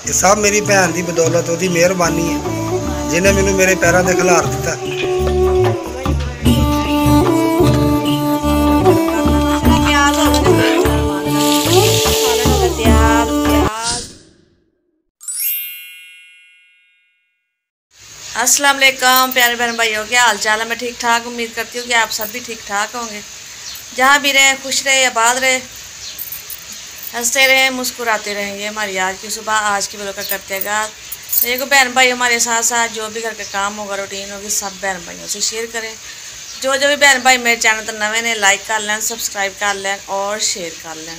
ये सब मेरी भैन की बदौलत उसकी मेहरबानी है जिन्हें मैनू मेरे पैरों से खिलार दिता। अस्सलाम वालेकुम प्यारे बहन भाइयों, क्या हाल चाल है। मैं ठीक ठाक उम्मीद करती हूँ कि आप सब भी ठीक ठाक होंगे। जहाँ भी रहें खुश रहे, आबाद रहे, हंसते रहें, मुस्कुराते रहें। ये हमारी आज की सुबह, आज की ब्लॉग का करते हैं। देखो बहन भाई हमारे साथ साथ जो भी घर का काम होगा, रूटीन होगी, सब बहन भाइयों से शेयर करें। जो भी बहन भाई मेरे चैनल पर नवे ने लाइक कर लें, सब्सक्राइब कर लें और शेयर कर लें।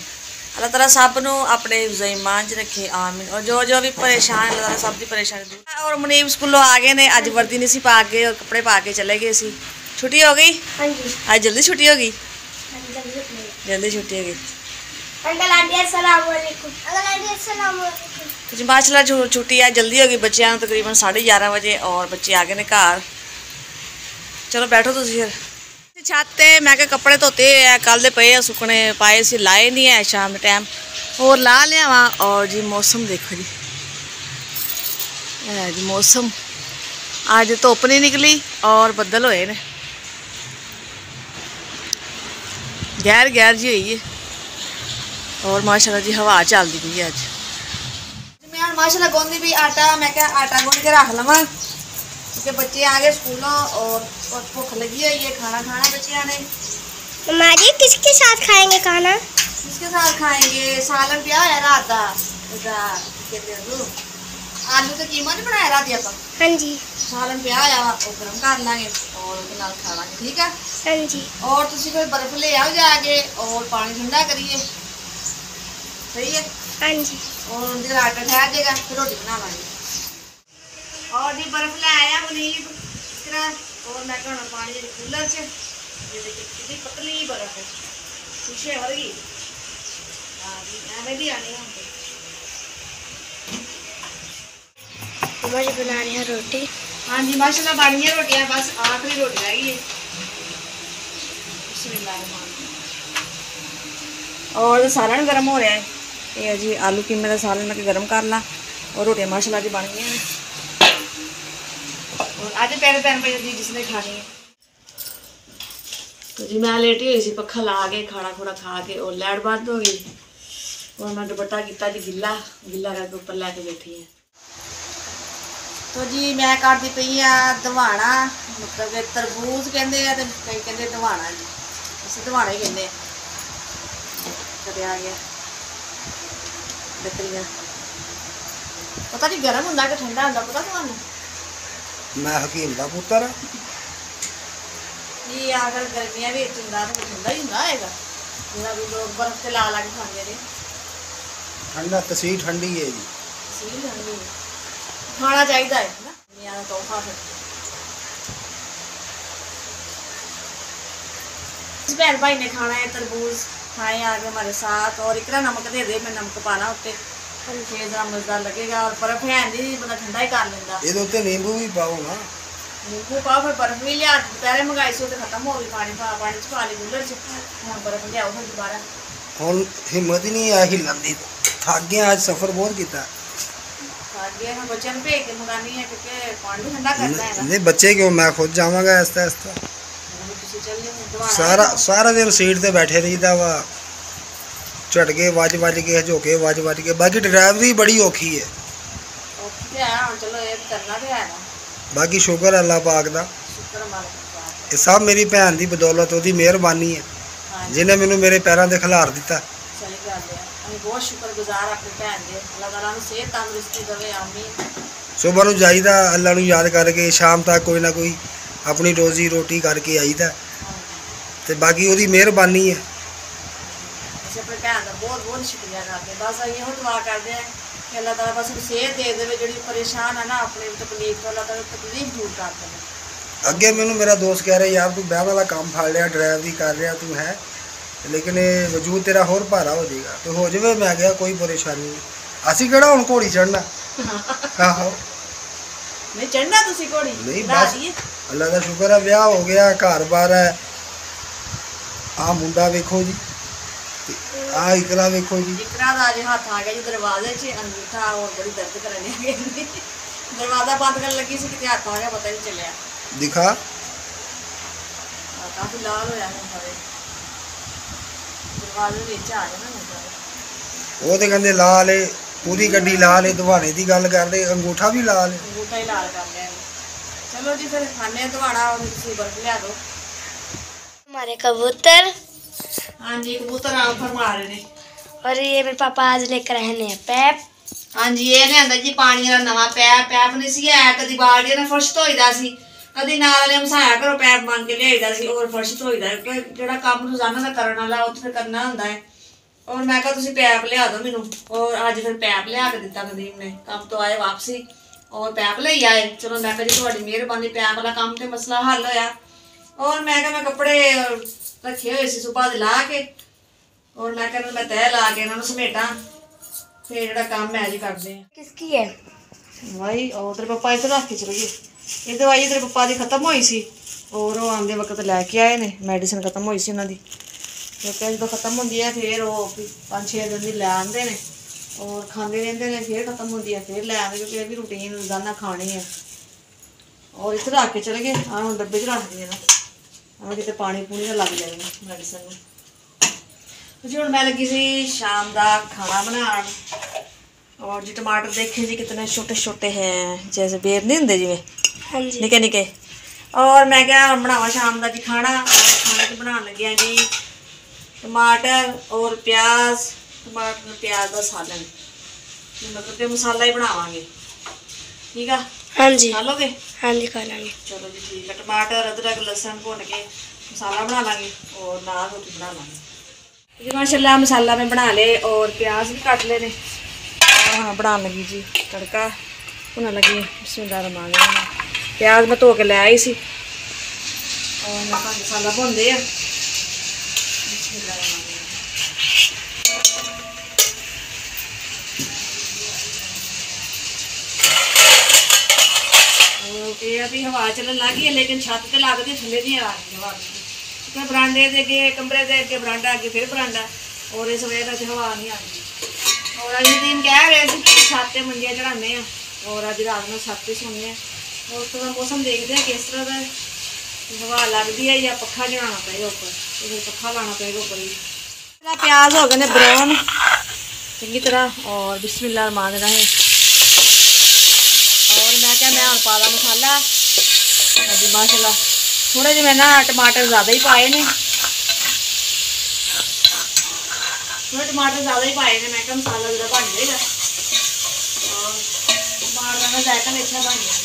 अल्लाह ताला सब नू अपने ईमान च रखे, आमीन। और जो भी परेशान है, अल्लाह ताला सब की परेशानी दूर। और मुनीब स्कूलों आ गए ने, अज वर्दी नहीं सी पा के और कपड़े पा के चले गए सी। छुट्टी हो गई आज, जल्दी छुट्टी हो गई, जल्दी छुट्टी हो गई। माशाल्लाह छुट्टी आज जल्दी हो गई बच्चों, तकरीबन 11:30 बजे और बच्चे आ गए ने घर। चलो बैठो तुम फिर। छत मैं क्या कपड़े धोते है कल दे पे सुकने पाए सी, लाए नहीं है शाम के टाइम और ला लिया वा। और जी मौसम देखो जी, है जी मौसम आज धुप नहीं निकली और बदल होए ने, गैर गैर जी हुई है। और माशाल्लाह जी हवा चलती पई है। अज मैं माशाल्लाह गूंदी भी आटा, मैं क्या आटा गूंद के रख लवा क्योंकि बच्चे आ गए स्कूलों और भुख लगी हुई है। खाना खाना बच्चियों ने। मम्मा जी किसके साथ खाएंगे खाना? किसके साथ खाएंगे? सालन पिया है रात का, आलू तो कीमा नहीं बनाया रात आप? हाँ जी। सालन पिया है वो गर्म कर लेंगे और खा लेंगे, ठीक है? हाँ जी। और तुम कोई बर्फ ले आओ जाके और पानी ठंडा करिए, सही है? हाँ जी। और उनके आटा ठहर जाएगा फिर रोटी बना लेंगे। और जी बर्फ ले आया मुनीब और मैं कहना पानी कूलर च कितनी पतली बर्फ है, शीशे वर्गी। हाँ जी एवं भी आनी है। मम्मा जी बना रही है रोटी। हाँ जी माशाल्लाह बन गई रोटियाँ, बस आखिरी रोटी रह गई है। और सालन गर्म हो रहा है, ये जी आलू कीमे का सालन मैं गर्म कर ला और रोटियाँ माशाल्लाह जी बन गई। और आज पैर पैन पे जी जिसने खानी है। तो जी मैं लेटी हुई सी पखा ला के खाना खुना खा के और लाइट बंद हो गई और मैं दुपट्टा किया जी गिला गिला करके ऊपर लैके बैठी है। तो जी मैं करती पई हाँ दवाना, मतलब कि तरबूज कहते हैं तो कई कहते दवाना जी, अस दवाना ही कहते आ गया लकड़ियाँ। पता नहीं गर्म होंगे कि ठंडा होंगे, पता तुम्हें? मैं हकीम का पुत्र जी अगर गर्मियाँ भी ठंडा तो ठंडा ही होंगे आएगा, भी लोग बर्फ से ला ला के खाते रहे। ठंडा तसीर ठंडी है जी, तसीर ठंडी है, खाना चाहिए है ना, दुनिया का तोहफा। फिर इस बहन भाई ने खाना है तरबूज, खाए आगे हमारे साथ। और इतना नमक दे दे, मैं नमक पाना उत्ते फिर जरा मजेदार लगेगा। और बर्फ है नहीं बंदा ठंडा ही कर लेंदा। ये तो नींबू भी पाओ ना, नींबू पाओ। फिर बर्फ भी लिया, दोपहर मंगाई सो तो खत्म हो गई, पानी च पा ली कूलर च, हम बर्फ लियाओ फिर दोबारा। हम हिम्मत ही नहीं आ हिलन दी, थक गए आज, सफर बहुत किया। बच्चों को भेज के मंगानी है क्योंकि पानी ठंडा करना है ना। नहीं बच्चे क्यों, मैं खुद जावांगा आस्ता आस्ता। सारा दिन सीट से बैठे रहीदा वा, झटके वज वज के, झोके वज वज के। बाकी ड्राइवरी बड़ी औखी है, चलो ये करना तो है ना। बाकी शुक्र अल्लाह पाक दा, ये सब मेरी भैन की बदौलत उसकी मेहरबानी है जिन्हें मैनू मेरे पैरों से खिलार दिता। सही गल है, बहुत शुक्रगुजार अपनी भैन दे, अल्लाह ताला नूं सेहत तंदुरुस्ती देवे, आमीन। सुबह नूं जाईदा अल्लाह नूं याद करके, शाम तक कोई ना कोई अपनी रोजी रोटी करके आईदा, तो बाकी उसकी मेहरबानी है। ਅਸੀਂ अपने भैन का बहुत बहुत शुक्रिया करते हैं। बस ਇਹੋ दुआ करते हैं कि अल्लाह ताला बस सेहत दे दे, ਜਿਹੜੀ परेशान है ना अपनी तकलीफ तो अल्लाह ताला तकलीफ दूर कर दे। अगे मैनू मेरा दोस्त कह रहा यार तू ब्याह वाला काम फड़ लिया, ड्राइवरी कर रहा तू है, लेकिन वजूद तेरा होर भारा हो जाएगा। तो हो जाए, मैं गया कोई परेशानी नहीं, असी केड़ा हुण घोड़ी चढ़ना। आहो नहीं चढ़ना तुसी घोड़ी नहीं, बस अल्लाह का शुक्र है ब्याह हो गया, घर बार है। आ मुंडा वेखो जी, ਆ ਇਕਰਾ ਵੇਖੋ ਜੀ इकरा दा आज हाथ आ गया जी दरवाजे च अंगूठा और बड़ी दर्द करने लगी दरवाजा बंद करने लगी सी कि हाथ आ गया पता नहीं चलिया दिखा काफी लाल होया है सारे दरवाजे विच आ गए ना ਉਹ ਤੇ ਕਹਿੰਦੇ ਲਾਲ ਏ ਪੂਰੀ ਗੱਡੀ ਲਾਲ ਏ ਦਵਾਣੇ ਦੀ ਗੱਲ ਕਰਦੇ ਅੰਗੂਠਾ ਵੀ ਲਾਲ ਏ अंगूठा ही लाल कर लिया चलो जी फिर खाने दवाड़ा और तुसी बर्फ लिया दो हमारे कबूतर हाँ जी कबूतर आम फरमा रहे ने और ये मेरे पापा आज लेकर आए हैं पैप हाँ जी ये लिया जी पानी का नवा पैप पैप नहीं सी है कदी बाल्टी ने फर्श धोईदा सी कदी नाल वाले मसाया करो पैप मंग के लियाईदा सी और फर्श धोईदा जेड़ा काम रोजाना दा करन वाला उत्थे फिर करना हुंदा है और मैं कहा तुसी पैप लिया दो मैनू और अज फिर पैप लिया के दिता नदीम ने काम तो आए वापसी और पैप ले आए चलो मैं कहा जी तुहाडी मेहरबानी पैप वाला काम ते मसला हल होया और मैं कहा मैं कपड़े रखे हुए सी सुबह दे ला के और मैं कहा मैं तह ला के इन्हां नूं समेटा फिर जेड़ा काम है जी करदे आ किसकी है भाई और तेरे पापा इधर रख के चले गए ये दवाई तेरे पापा दी खत्म हुई सी और वो आंदे वक्त लैके आए ने मेडिसिन खत्म हुई सी उन्हां दी क्योंकि जो खत्म होंदी है फिर वो 5-6 दिन दी लै आंदे ने और खांदे रहिंदे ने फिर खत्म होंदी है फिर लै आंदे क्योंकि भी रूटीन रोजाना खानी है और इधर रख के चले गए हाँ हुण डब्बे च रख दिए ना हमें कितने पानी पूनी ना लग जाए मेडिसिन में जी हुण मैं लगी सी शाम का खाना बनाउण और जी टमाटर देखे जी कितने छोटे छोटे हैं जैसे बेर नहीं होंगे जिवें हाँ जी निके निके और मैं क्या बनावा शाम का जी खाना और खाने को बनाने लगी हैं जी टमाटर और प्याज टमाटर प्याज का सालन मतलब कि मसाला ही बनावांगे ठीक है हाँ जी खा लोगे हाँ जी खा लेंगे चलो जी ठीक है टमाटर अदरक लहसुन भुन के मसाला बना लांगे और नाल रोटी बना लांगे जी माशाल्लाह मसाला में बना ले और प्याज भी काट ले ने और हाँ बना लगी जी तड़का भुन लगी बिस्मिल्लाहिर्रहमानिर्रहीम प्याज मैं धो के ले आई सी और मैं मसाला भुनदे आ ये अभी हवा चलन लग गई है लेकिन छत पे लगती थले नहीं आ रही हवा क्योंकि बरांडे दे अगे कमरे दे अगे बरांडा अगे फिर बरांडा और इस वजह से हवा नहीं आती और अज दिन कह रहे थे कि छत पे मंजियां चढ़ाने और अज रात में छत पे सोने और थोड़ा मौसम देखते हैं किस तरह का हवा लगती है या पक्खा चढ़ाना पड़ेगा ऊपर तो फिर पक्खा लाना पड़ेगा ऊपर ही प्याज हो गए ने ब्राउन चंगी तरह और बिस्मिल्लाहिर्रहमानिर्रहीम और मैं क्या मैं पाला मसाला अभी माशाल्लाह थोड़े जे मैं ना टमाटर ज़्यादा ही पाए ने थोड़े टमाटर ज़्यादा ही पाए ने मैं क्या मसाला ज़रा बन जाएगा और टमाटर का जायका अच्छा बन जाएगा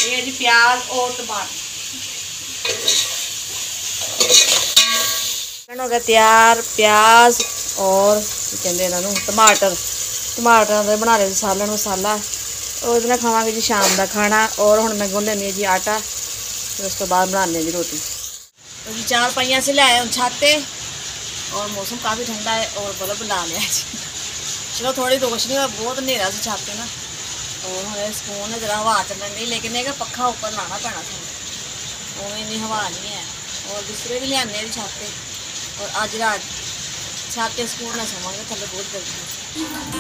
ये जी प्याज और टमाटर हो गया तैयार प्याज और कहते इन्हों टमाटर टमाटर के बना रहे सालन मसाला और इस खावे जी शाम का खाना और हुण मैं गुन लैनी जी आटा फिर उस तो बाद बनाने जी रोटी तो जी 4 पाइयां से ले आए हम छाते और मौसम काफ़ी ठंडा है और बल्ब ला लिया जी चलो थोड़ी रोशनी है बहुत अंधेरा से छाते ना और हमें सुकून है जरा हवा चलन नहीं लेकिन एक पक्खा ऊपर लाना पैना था वो इन्नी हवा नहीं है और दूसरे भी लियाने भी छाते और अज रात छाते सुकून ना सोवांगे थले बहुत गर्मी